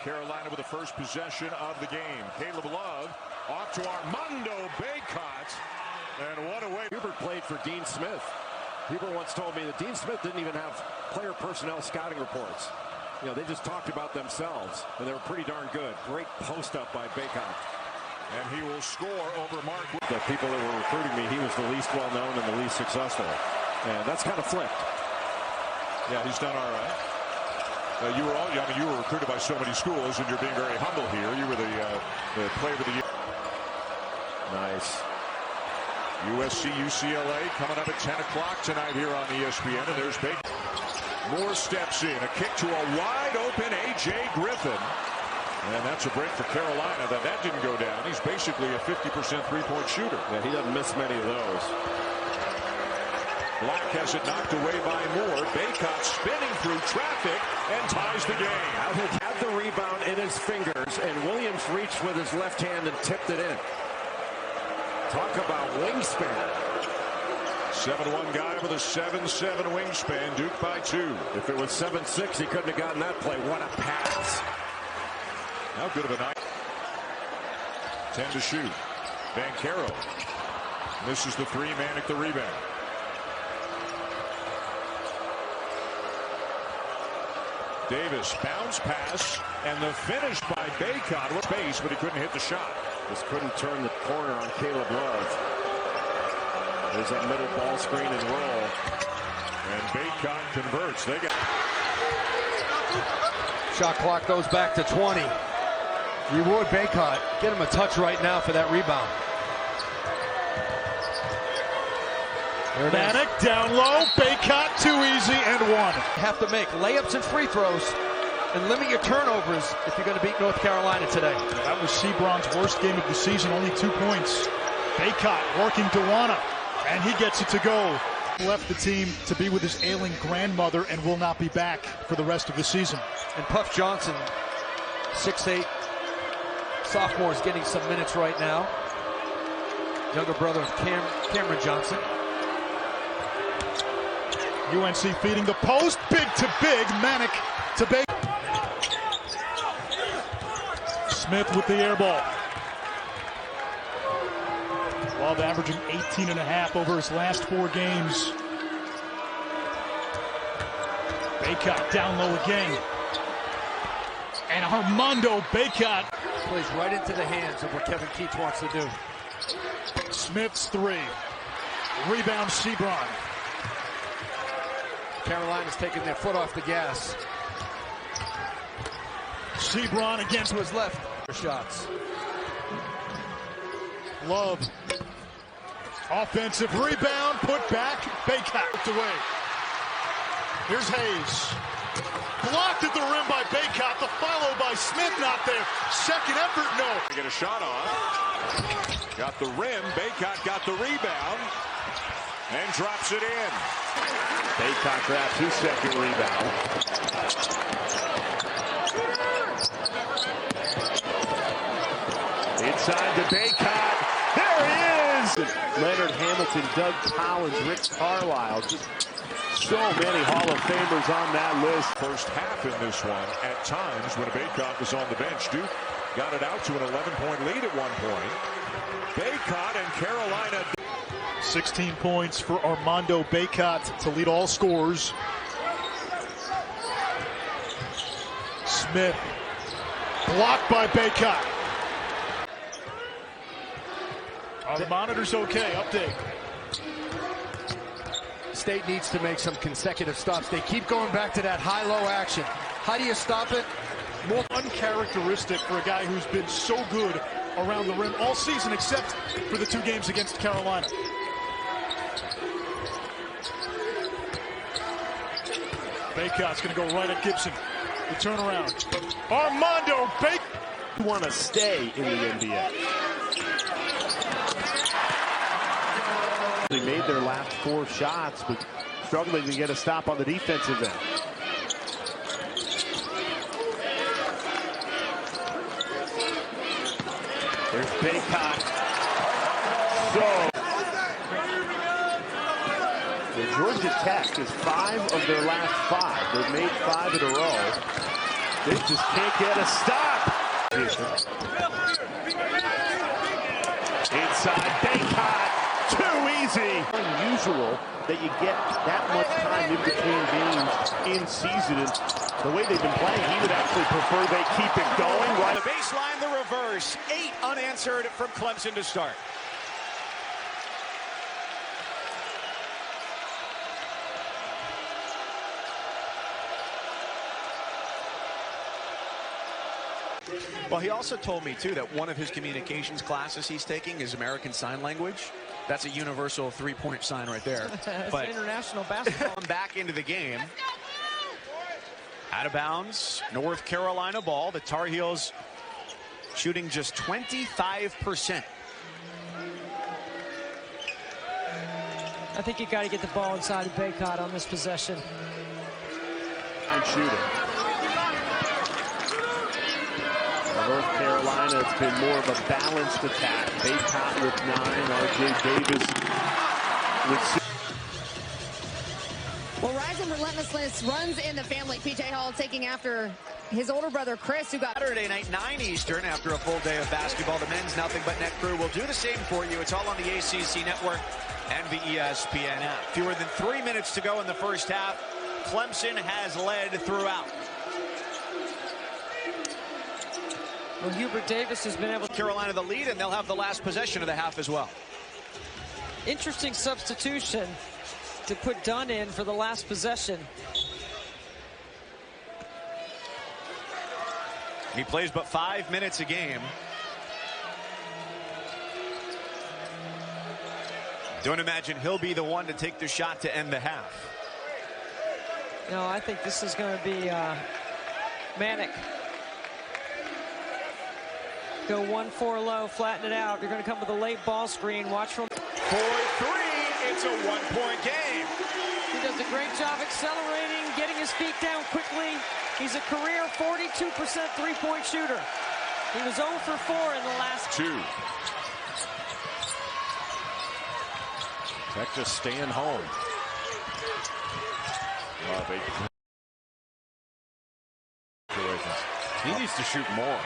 Carolina with the first possession of the game. Caleb Love off to Armando Bacot. And what a way. Hubert played for Dean Smith. Hubert once told me that Dean Smith didn't even have player personnel scouting reports. You know, they just talked about themselves, and they were pretty darn good. Great post-up by Bacot. And he will score over Mark. The people that were recruiting me, he was the least well-known and the least successful. And that's kind of flipped. Yeah, he's done all right. You were recruited by so many schools, and you're being very humble here. You were the player of the year. Nice. USC UCLA coming up at 10 o'clock tonight here on ESPN. And there's Bacot. Moore steps in. A kick to a wide-open A.J. Griffin. And that's a break for Carolina. That didn't go down. He's basically a 50% three-point shooter. Yeah, he doesn't miss many of those. Black has it knocked away by Moore. Bacot spinning through traffic and ties the game. Had the rebound in his fingers, and Williams reached with his left hand and tipped it in. Talk about wingspan. 7'1" guy with a 7'7" wingspan. Duke by 2. If it was 7'6", he couldn't have gotten that play. What a pass. How good of a night. 10 to shoot. Banchero misses the three. Manic the rebound. Davis bounce pass, and the finish by Bacot with space, but he couldn't hit the shot. Just couldn't turn the corner on Caleb Love. There's that middle ball screen and roll. And Bacot converts. They got shot clock goes back to 20. Reward Bacot. Get him a touch right now for that rebound. Manic down low. Bacot too easy and one. Have to make layups and free throws and limit your turnovers if you're going to beat North Carolina today. That was Sebron's worst game of the season. Only 2 points. Bacot working Dewana, and he gets it to go. Left the team to be with his ailing grandmother and will not be back for the rest of the season. And Puff Johnson, 6'8", sophomore, is getting some minutes right now. Younger brother of Cameron Johnson. UNC feeding the post, big to big, Manic to Bacot. Smith with the air ball. Love averaging 18.5 over his last 4 games. Bacot down low again. And Armando Bacot plays right into the hands of what Kevin Keats wants to do. Smith's 3. Rebound Sebron. Carolina's taking their foot off the gas. Sebron against to his left. Shots. Love. Offensive rebound, put back. Bacot away. Here's Hayes. Blocked at the rim by Bacot. The follow by Smith not there. Second effort, no. Get a shot off. Got the rim. Bacot got the rebound and drops it in. Bacot grabs his second rebound. Inside to Bacot. There he is! Leonard Hamilton, Doug Collins, Rick Carlisle. Just so many Hall of Famers on that list. First half in this one. At times when Bacot was on the bench, Duke got it out to an 11-point lead at one point. Bacot and Carolina. 16 points for Armando Bacot to lead all scorers. Smith blocked by Bacot. Our monitor's okay. Update. State needs to make some consecutive stops. They keep going back to that high-low action. How do you stop it? More uncharacteristic for a guy who's been so good around the rim all season, except for the 2 games against Carolina. Bacot's going to go right at Gibson. The turnaround. Armando Bacot. Want to stay in the NBA. They made their last 4 shots, but struggling to get a stop on the defensive end. There's Bacot. So Georgia Tech is 5 of their last 5. They've made 5 in a row. They just can't get a stop. Inside Bacot, too easy. Unusual that you get that much time in between games in season. And the way they've been playing, he would actually prefer they keep it going. Right? The baseline, the reverse. 8 unanswered from Clemson to start. Well, he also told me, too, that one of his communications classes he's taking is American Sign Language. That's a universal three-point sign right there. But international basketball. Back into the game. Out of bounds, North Carolina ball. The Tar Heels shooting just 25%. I think you got to get the ball inside of Bacot on this possession. And shooting. North Carolina, it's been more of a balanced attack. Bacot with 9, R.J. Davis with 6. Well, rise and relentlessness runs in the family. P.J. Hall taking after his older brother, Chris, who got... Saturday night, 9 Eastern, after a full day of basketball. The men's Nothing But Net crew will do the same for you. It's all on the ACC network and the ESPN app. Fewer than 3 minutes to go in the first half. Clemson has led throughout. Well, Hubert Davis has been able to... Carolina the lead, and they'll have the last possession of the half as well. Interesting substitution to put Dunn in for the last possession. He plays but 5 minutes a game. Don't imagine he'll be the one to take the shot to end the half. No, I think this is going to be manic. Go 1-4 low, flatten it out. You're going to come with a late ball screen. Watch from 4-3. It's a one-point game. He does a great job accelerating, getting his feet down quickly. He's a career 42% three-point shooter. He was 0 for 4 in the last 2. Texas staying home. He needs to shoot more.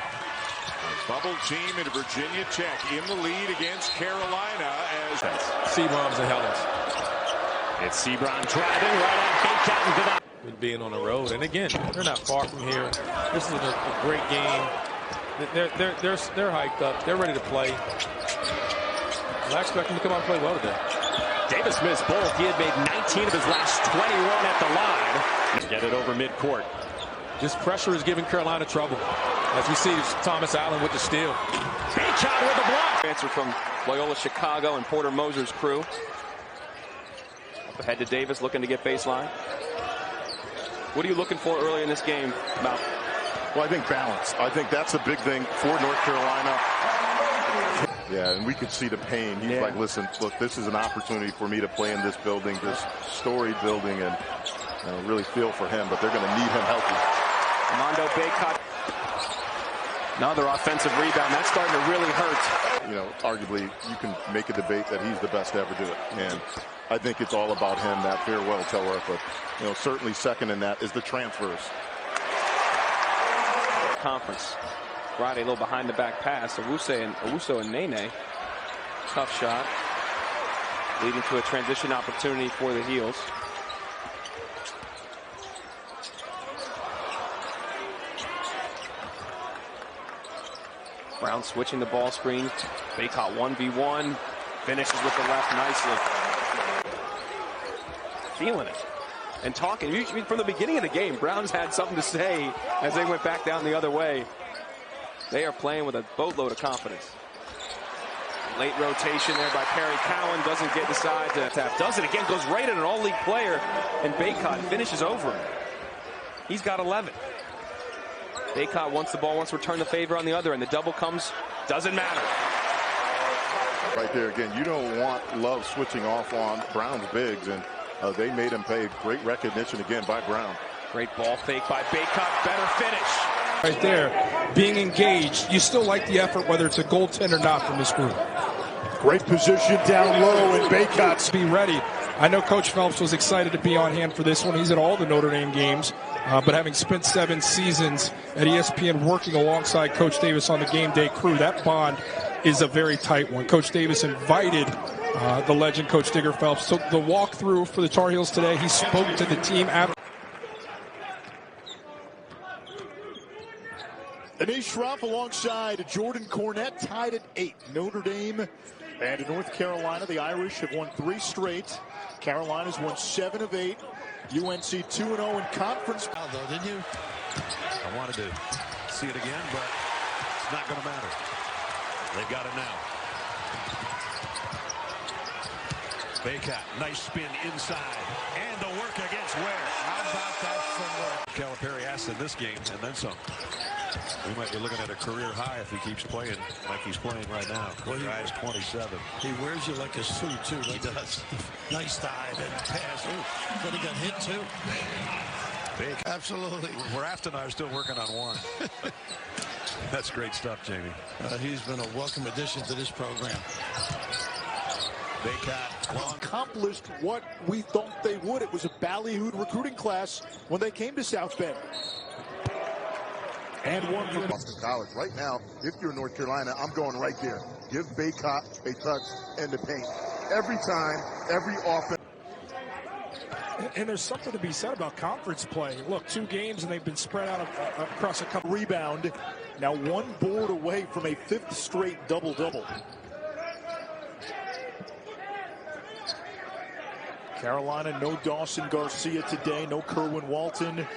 Bubble team in Virginia Tech in the lead against Carolina as Seabrom's and Helens. It's Sebron driving right at Bacot and Goodnight. With being on the road, and again, they're not far from here. This is a great game. They're hyped up. They're ready to play. I expect them to come out and play well today. Davis missed both. He had made 19 of his last 21 at the line. Get it over midcourt. This pressure is giving Carolina trouble. As we see, Thomas Allen with the steal. Bacot with the block. Answer from Loyola Chicago and Porter Moser's crew. Up ahead to Davis, looking to get baseline. What are you looking for early in this game, Mal? Well, I think balance. I think that's a big thing for North Carolina. Yeah, and we could see the pain. He's like, listen, look, this is an opportunity for me to play in this building, this storied building, and really feel for him, but they're going to need him healthy. Armando Bacot. Another offensive rebound. That's starting to really hurt. You know, arguably, you can make a debate that he's the best to ever do it. And I think it's all about him, that farewell tour. But, you know, certainly second in that is the transfers. Conference. Friday, a little behind the back pass. Owusu and Nene. Tough shot. Leading to a transition opportunity for the Heels. Brown switching the ball screen. Bacot 1v1. Finishes with the left nicely. Feeling it. And talking. From the beginning of the game, Brown's had something to say as they went back down the other way. They are playing with a boatload of confidence. Late rotation there by Perry Cowan. Doesn't get inside to tap. Does it again. Goes right at an all-league player. And Bacot finishes over him. He's got 11. Bacot wants the ball, wants to return the favor on the other, and the double comes, doesn't matter. Right there again, you don't want Love switching off on Brown's bigs, and they made him pay. Great recognition again by Brown. Great ball fake by Bacot, better finish. Right there, being engaged. You still like the effort, whether it's a goaltender or not from this group. Great position down low, and Bacot's be ready. I know Coach Phelps was excited to be on hand for this one. He's at all the Notre Dame games. but having spent 7 seasons at ESPN working alongside Coach Davis on the game day crew, that bond is a very tight one. Coach Davis invited the legend, Coach Digger Phelps. So the walkthrough for the Tar Heels today, he spoke to the team after. Anish Shroff alongside Jordan Cornette, tied at 8. Notre Dame and North Carolina. The Irish have won 3 straight. Carolina's won 7 of 8. UNC 2-0 in conference. Though, didn't you? I wanted to see it again, but it's not going to matter. They've got it now. Bacot, nice spin inside, and the work against Ware. How about that from Calipari asked in this game, and then some. We might be looking at a career high if he keeps playing like he's playing right now. Well, the guy is 27. He wears you like a suit, too. Like he does. Nice dive and pass. Ooh, but he got hit, too. Big. Absolutely. Raft and I are still working on one. That's great stuff, Jamie. He's been a welcome addition to this program. Bacot accomplished what we thought they would. It was a ballyhooed recruiting class when they came to South Bend. And one for Boston College. Right now, if you're North Carolina, I'm going right there. Give Bacot a touch in the paint. Every time, every offense. And there's something to be said about conference play. Look, 2 games and they've been spread out across a couple. Rebound. Now 1 board away from a 5th straight double-double. Carolina, no Dawson Garcia today, no Kerwin Walton,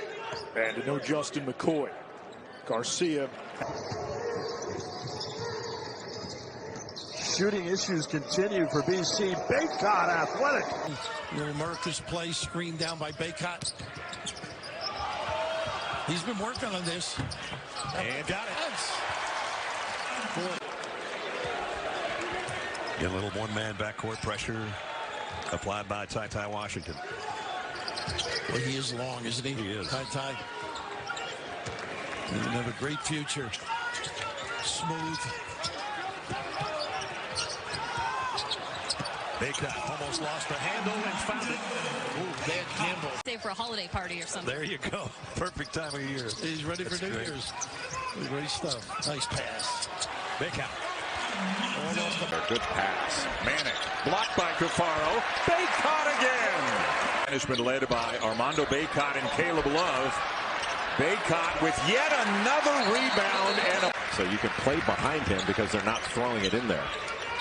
and no Justin McCoy. Garcia. Shooting issues continue for BC. Bacot athletic. Little Mercus play screened down by Bacot. He's been working on this. And got it. Get a little one-man backcourt pressure applied by Ty Washington. Well, he is long, isn't he? He is. Ty. He's going to have a great future. Smooth. Bacot almost lost the handle and found it. Ooh, bad Campbell. Save for a holiday party or something. There you go. Perfect time of year. He's ready for New Year's. Great stuff. Nice pass. Bacot. Good pass. Manic. Blocked by Cafaro. Bacot again. Has been led by Armando Bacot and Caleb Love. Bacot with yet another rebound. So you can play behind him because they're not throwing it in there.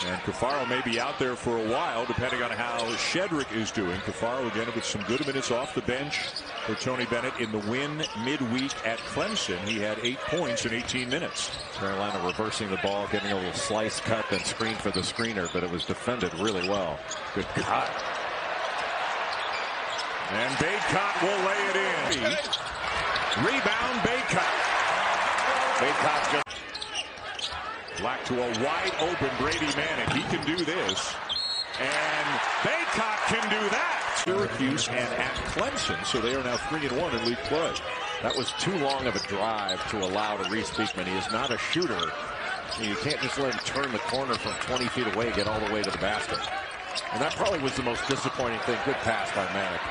And Cafaro may be out there for a while, depending on how Shedrick is doing. Cafaro again with some good minutes off the bench for Tony Bennett in the win midweek at Clemson. He had 8 points in 18 minutes. Carolina reversing the ball, getting a little slice cut, then screen for the screener, but it was defended really well. Good cut. And Bacot will lay it in. Rebound, Bacot. Bacot just Black to a wide open Brady Manic. He can do this. And Bacot can do that. Syracuse and at Clemson, so they are now 3-1 in league play. That was too long of a drive to allow to Reese Beekman. He is not a shooter. You can't just let him turn the corner from 20 feet away, get all the way to the basket. And that probably was the most disappointing thing. Good pass by Manic.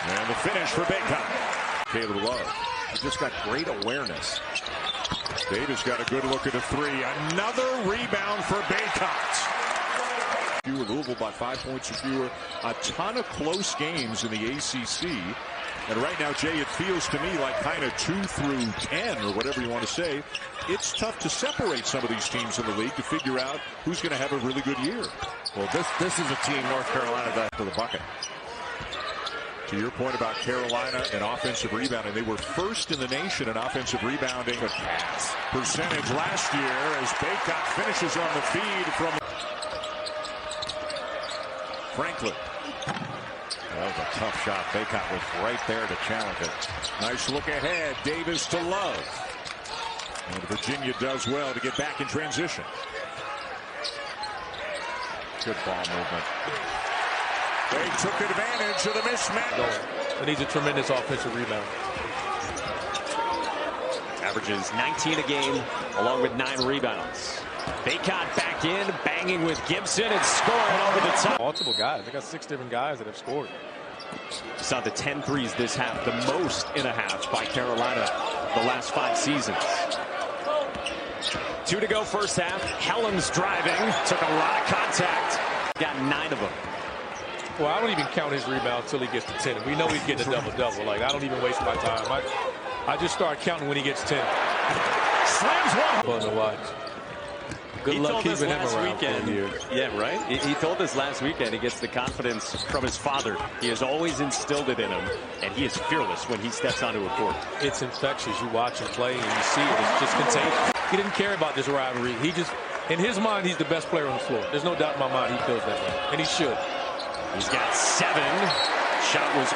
And the finish for Bacot. Caleb Love. He just got great awareness. Davis got a good look at a 3. Another rebound for Bacot. Fewer, Louisville by 5 points or fewer. A ton of close games in the ACC. And right now, Jay, it feels to me like kind of 2 through 10 or whatever you want to say. It's tough to separate some of these teams in the league to figure out who's going to have a really good year. Well, this is a team, North Carolina, that to the bucket. To your point about Carolina and offensive rebounding, they were first in the nation in offensive rebounding percentage last year as Bacot finishes on the feed from Franklin. That was a tough shot. Bacot was right there to challenge it. Nice look ahead. Davis to Love. And Virginia does well to get back in transition. Good ball movement. They took advantage of the mismatch. And he's a tremendous offensive rebound. Averages 19 a game, along with 9 rebounds. Bacot back in, banging with Gibson and scoring over the top. Multiple guys. They got 6 different guys that have scored. Saw the 10 threes this half, the most in a half by Carolina the last 5 seasons. 2 to go first half. Helms driving, took a lot of contact. Got 9 of them. Well, I don't even count his rebounds until he gets to 10. And we know he's getting a double-double. Like, I don't even waste my time. I just start counting when he gets 10. Slams one. Fun to watch. Good luck keeping him around for years. Yeah, right? He told us last weekend he gets the confidence from his father. He has always instilled it in him, and he is fearless when he steps onto a court. It's infectious. You watch him play, and you see it. It's just contagious. He didn't care about this rivalry. He just, in his mind, he's the best player on the floor. There's no doubt in my mind he feels that way, and he should. He's got 7. Shot was